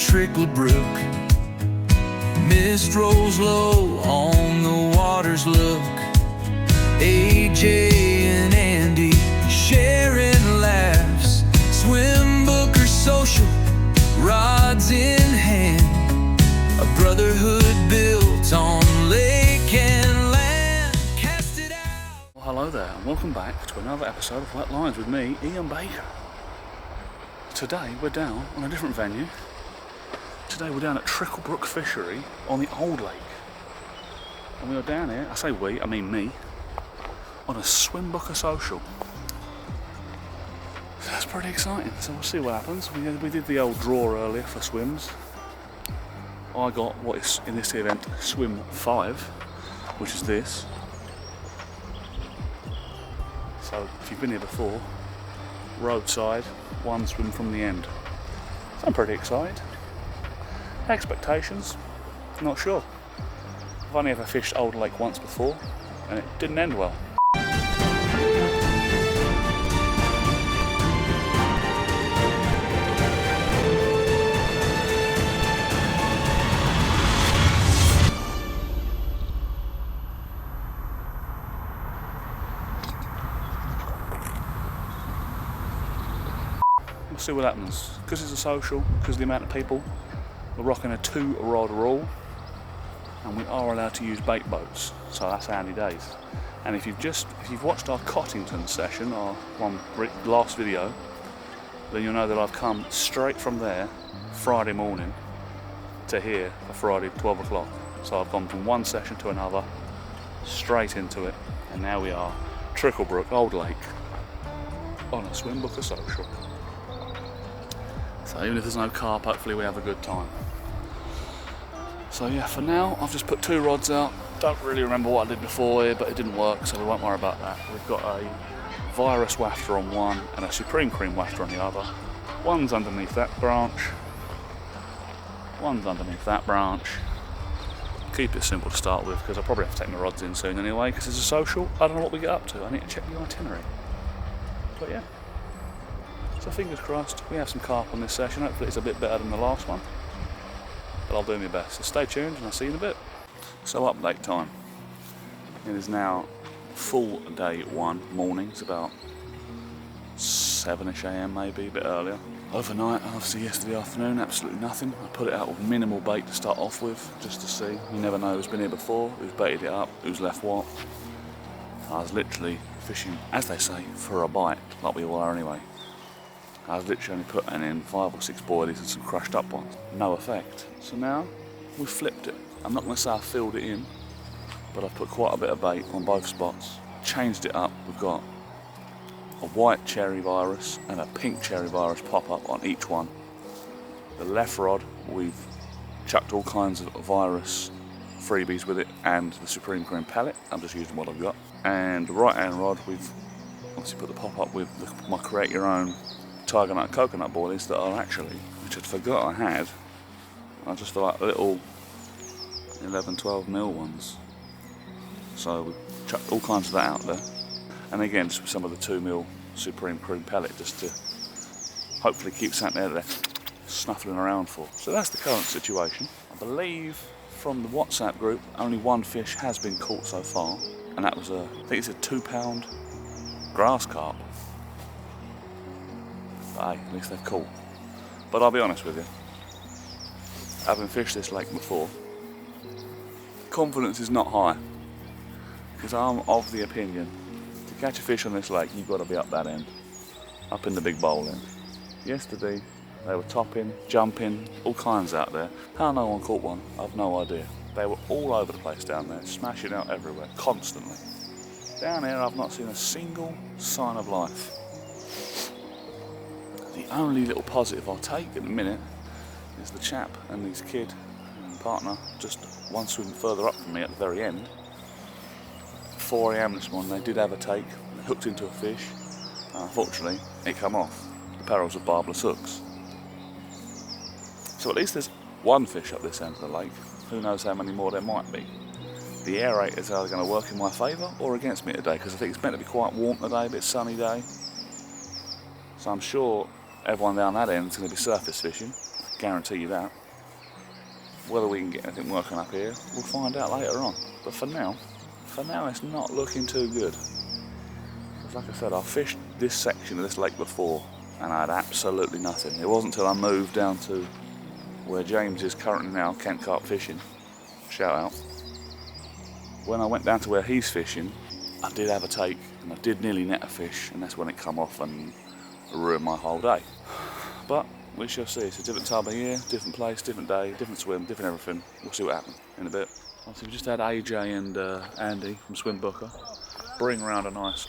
Tricklebrook. Mist rolls low on the water's look. AJ and Andy sharing laughs. Swimbooker Social, rods in hand. A brotherhood built on lake and land. Cast it out. Well, hello there and welcome back to another episode of Wetlines with me, Ian Baker. Today we're down on a different venue. Today we're down at Tricklebrook Fishery on the Old Lake. And we are down here, I say we, I mean me, on a Swimbooker Social. So that's pretty exciting, so we'll see what happens. We did the old draw earlier for swims. I got what is in this event swim 5, which is this. So if you've been here before, roadside, one swim from the end. So I'm pretty excited. Expectations? Not sure. I've only ever fished Old Lake once before and it didn't end well. We'll see what happens. Because it's a social, because of the amount of people, we're rocking a 2-rod rule and we are allowed to use bait boats, so that's handy days. And if you've watched our Cottington session, our last video, then you'll know that I've come straight from there Friday morning to here for Friday 12 o'clock. So I've gone from one session to another, straight into it, and now we are Tricklebrook, Old Lake, on a Swimbooker Social. So even if there's no carp, hopefully we have a good time. So yeah, for now I've just put 2 rods out. Don't really remember what I did before here, but it didn't work, so we won't worry about that. We've got a virus wafter on one and a supreme cream wafter on the other. One's underneath that branch. One's underneath that branch. Keep it simple to start with, because I'll probably have to take my rods in soon anyway, because it's a social. I don't know what we get up to. I need to check the itinerary. But yeah. So fingers crossed, we have some carp on this session. Hopefully it's a bit better than the last one. But I'll do my best. So stay tuned and I'll see you in a bit. So update time. It is now full day 1 morning. It's about 7ish AM maybe, a bit earlier. Overnight, obviously yesterday afternoon, absolutely nothing. I put it out with minimal bait to start off with, just to see. You never know who's been here before, who's baited it up, who's left what. I was literally fishing, as they say, for a bite, like we all are anyway. I was literally only putting in 5 or 6 boilies and some crushed up ones. No effect. So now we've flipped it. I'm not going to say I filled it in, but I've put quite a bit of bait on both spots. Changed it up. We've got a white cherry virus and a pink cherry virus pop up on each one. The left rod, we've chucked all kinds of virus freebies with it and the supreme cream pellet. I'm just using what I've got. And the right hand rod, we've obviously put the pop up with my create your own tiger nut and coconut boilies that are actually, which I'd forgot I had. I just feel like little 11-12 mil ones. So we chucked all kinds of that out there. And again, just with some of the 2 mil supreme cream pellet, just to hopefully keep something there snuffling around for. So that's the current situation. I believe from the WhatsApp group, only 1 fish has been caught so far, and that was I think it's a 2-pound grass carp. But hey, at least they're caught. But I'll be honest with you, having fished this lake before, confidence is not high, because I'm of the opinion to catch a fish on this lake you've got to be up that end, up in the big bowl end. Yesterday they were topping, jumping, all kinds out there. How no one caught one, I've no idea. They were all over the place down there, smashing out everywhere, constantly. Down here I've not seen a single sign of life. The only little positive I'll take at the minute is the chap and his kid and partner just one swim further up from me at the very end. 4 AM this morning they did have a take, they hooked into a fish, and unfortunately it come off. The perils of barbless hooks. So at least there's 1 fish up this end of the lake. Who knows how many more there might be. The aerators are going to work in my favour or against me today, because I think it's meant to be quite warm today, a bit sunny day. So I'm sure everyone down that end is going to be surface fishing. guarantee you that. Whether we can get anything working up here, we'll find out later on. But for now it's not looking too good. Because like I said, I fished this section of this lake before and I had absolutely nothing. It wasn't until I moved down to where James is currently now, Kent Carp Fishing, shout out. When I went down to where he's fishing, I did have a take and I did nearly net a fish, and that's when it come off and ruined my whole day. But we shall see. It's a different time of year, different place, different day, different swim, different everything. We'll see what happens in a bit. Obviously we just had AJ and Andy from Swimbooker bring around a nice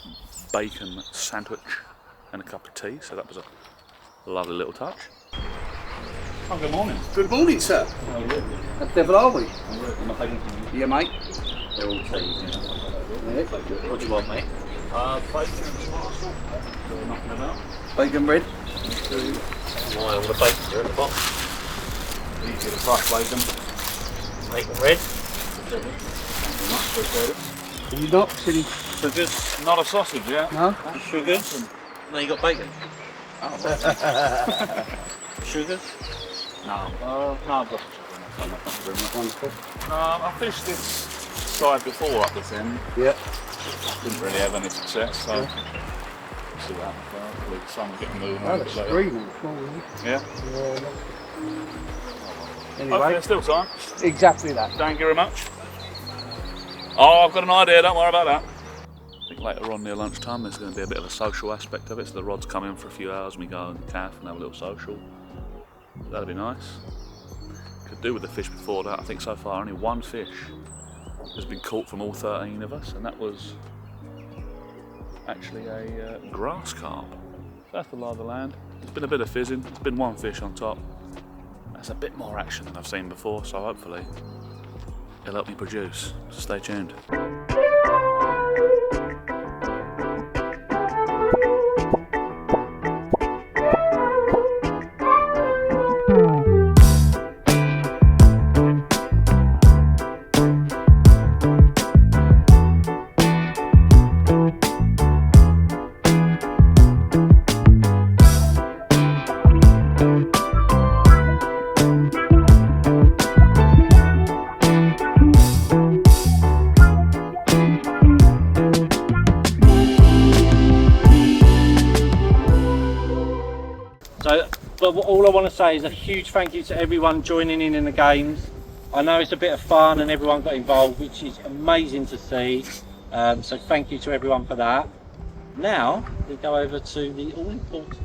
bacon sandwich and a cup of tea, so that was a lovely little touch. Oh, good morning. Good morning, sir. How are you? How the devil are we? Am I taking some? Yeah, mate. They're all teas, Yeah. What do you want, mate? Bacon and parcel. So knocking about. Bacon bread. All the bacon here at the bottom. Easy to crush bacon. Bacon red. Thank you very much, appreciate it. Are you not silly? Sugars. Not a sausage, yeah? No? Sugars. No, you got bacon. Oh, Sugars. no, I've got sugar. Wonderful. I fished this side before up this end. Yeah. Didn't really have any success, so we'll see what happens there. Hopefully the sun will get moving. Oh, that's screaming. Small, isn't it? Yeah? Yeah. Okay, Anyway, there's still time. exactly that. Thank you very much. Oh, I've got an idea, don't worry about that. I think later on near lunchtime there's going to be a bit of a social aspect of it, so the rods come in for a few hours and we go and calf and have a little social. That'd be nice. Could do with the fish before that. I think so far only one fish has been caught from all 13 of us, and that was actually a grass carp. That's the lie of the land. There's been a bit of fizzing, there's been one fish on top. That's a bit more action than I've seen before, so hopefully it'll help me produce. So stay tuned. But all I want to say is a huge thank you to everyone joining in the games. I know it's a bit of fun and everyone got involved, which is amazing to see. So thank you to everyone for that. Now we go over to the all important.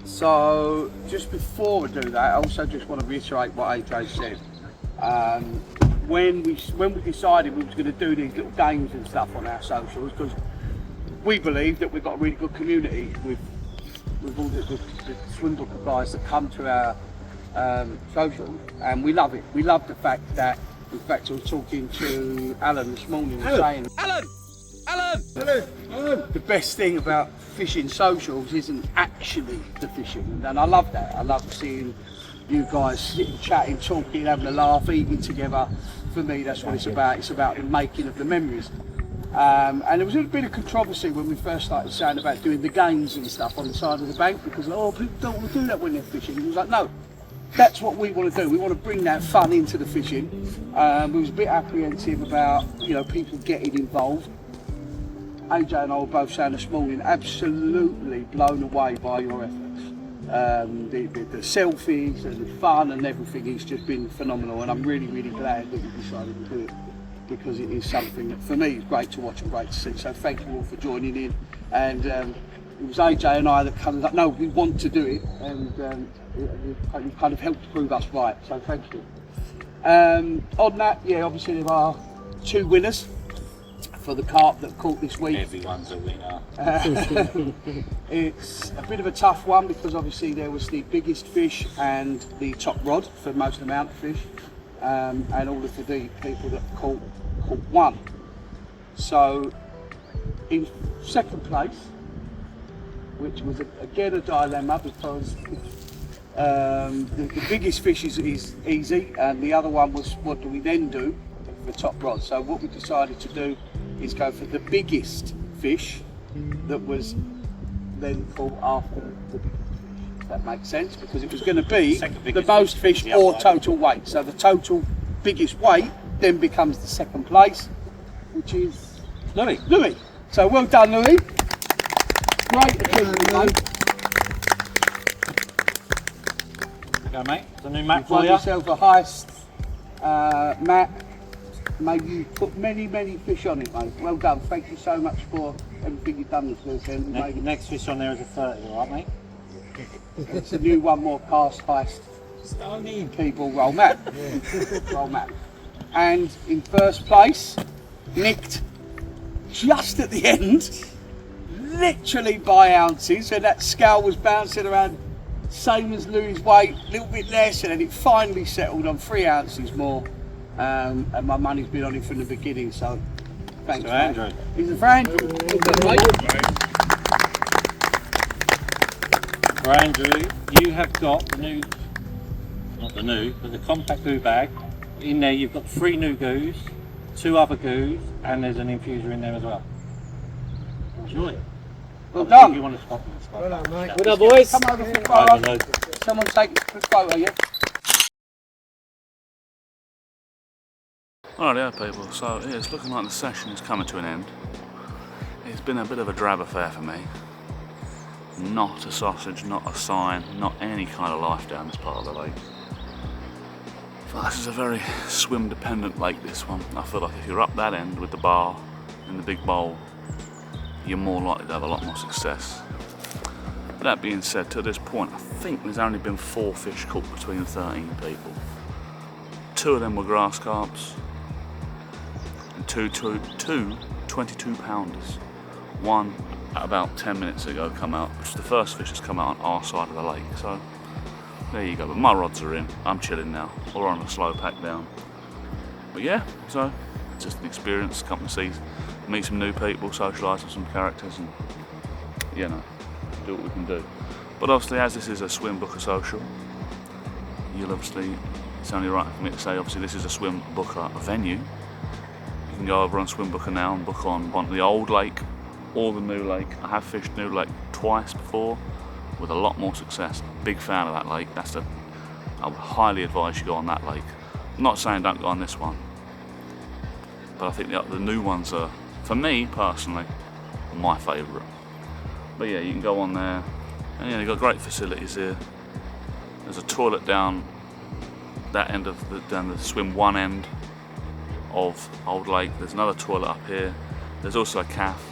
So, just before we do that, I also just want to reiterate what AJ said. When we decided we was going to do these little games and stuff on our socials, because we believe that we've got a really good community with all the Swimbooker guys that come to our socials, and we love it. We love the fact that, in fact, I was talking to Alan this morning and saying, Alan! The best thing about fishing socials isn't actually the fishing, and I love that. I love seeing you guys sitting, chatting, talking, having a laugh, eating together. For me, that's what it's about. It's about the making of the memories. And there was a bit of controversy when we first started saying about doing the games and stuff on the side of the bank, because people don't want to do that when they're fishing. It was like, no, that's what we want to do. We want to bring that fun into the fishing. We was a bit apprehensive about, people getting involved. AJ and I were both saying this morning, absolutely blown away by your efforts. The selfies and the fun and everything has just been phenomenal, and I'm really, really glad that you decided to do it, because it is something that for me is great to watch and great to see. So thank you all for joining in. And it was AJ and I that kind of like, no, we want to do it, and you kind of helped prove us right. So thank you. On that, yeah, obviously there are two winners for the carp that caught this week. Everyone's a winner. It's a bit of a tough one, because obviously there was the biggest fish and the top rod for most amount of fish, and all of the people that caught one. So in second place, which was again a dilemma, because the biggest fish is easy, and the other one was, what do we then do for top rod? So what we decided to do is go for the biggest fish that was then caught after the big fish. that makes sense, because it was going to be Second the biggest most fish the other or way. total weight. So the total biggest weight then becomes the second place, which is Louis. Louis. So well done, Louis. Great achievement, mate. Go, mate. It's a new map You've for won you. yourself a heist map. Maybe you put many fish on it, mate. Well done. Thank you so much for everything you've done this weekend. Next fish on there is a 30, alright, mate? It's a new one more cast heist. People roll map. Roll map. And in first place, nicked just at the end, literally by ounces, and that scale was bouncing around same as Louis' weight, a little bit less, and then it finally settled on 3 ounces more. And my money's been on it from the beginning, so thanks, So mate. Andrew. He's a friend. Well done, mate. For Andrew, you have got the new, not the new, but the compact goo bag. In there you've got 3 new goos, 2 other goos, and there's an infuser in there as well. Enjoy. Well I think done. you want to spot them. Well done, mate. Well done, boys. Come over for a Over, photo. Lou. Someone take a quick photo, yeah? Alright, yeah, people, so yeah, it's looking like the session is coming to an end. It's been a bit of a drab affair for me. Not a sausage, not a sign, not any kind of life down this part of the lake. But this is a very swim dependent lake, this one. I feel like if you're up that end with the bar and the big bowl, you're more likely to have a lot more success. That being said, to this point, I think there's only been 4 fish caught between 13 people. 2 of them were grass carps, and two 22 pounders. One about 10 minutes ago come out, which is the first fish that's come out on our side of the lake. So there you go, but my rods are in, I'm chilling now, or on a slow pack down. But yeah, so just an experience, come to see, meet some new people, socialise with some characters, and you know, do what we can do. But obviously, as this is a Swimbooker Social, you'll obviously, it's only right for me to say, obviously this is a Swimbooker venue. You can go over on Swimbooker now and book on the old lake or the new lake. I have fished new lake twice before with a lot more success. Big fan of that lake. I would highly advise you go on that lake. I'm not saying don't go on this one, but I think the new ones are, for me personally, my favourite. But yeah, you can go on there, and yeah, they've got great facilities here. There's a toilet down that end of down the swim one end of Old Lake. There's another toilet up here. There's also a cafe.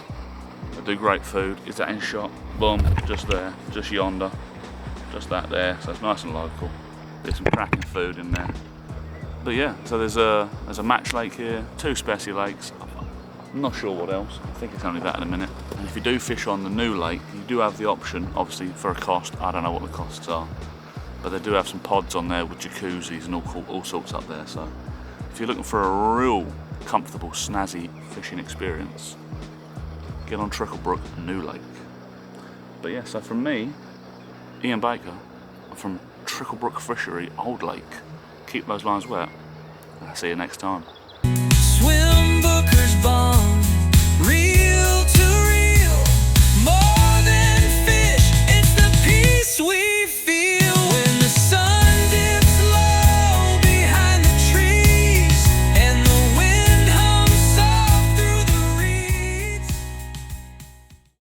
They do great food. Is that in shot? Boom, just there, just yonder, just that there. So it's nice and local. There's some cracking food in there. But yeah, so there's a match lake here, 2 specie lakes. I'm not sure what else. I think it's only that in a minute. And if you do fish on the new lake, you do have the option, obviously for a cost. I don't know what the costs are, but they do have some pods on there with jacuzzis and all sorts up there. So if you're looking for a real comfortable, snazzy fishing experience, get on Tricklebrook New Lake. But yeah, so from me, Ian Baker, from Tricklebrook Fishery, Old Lake. Keep those lines wet, and I'll see you next time. Swimbooker's bond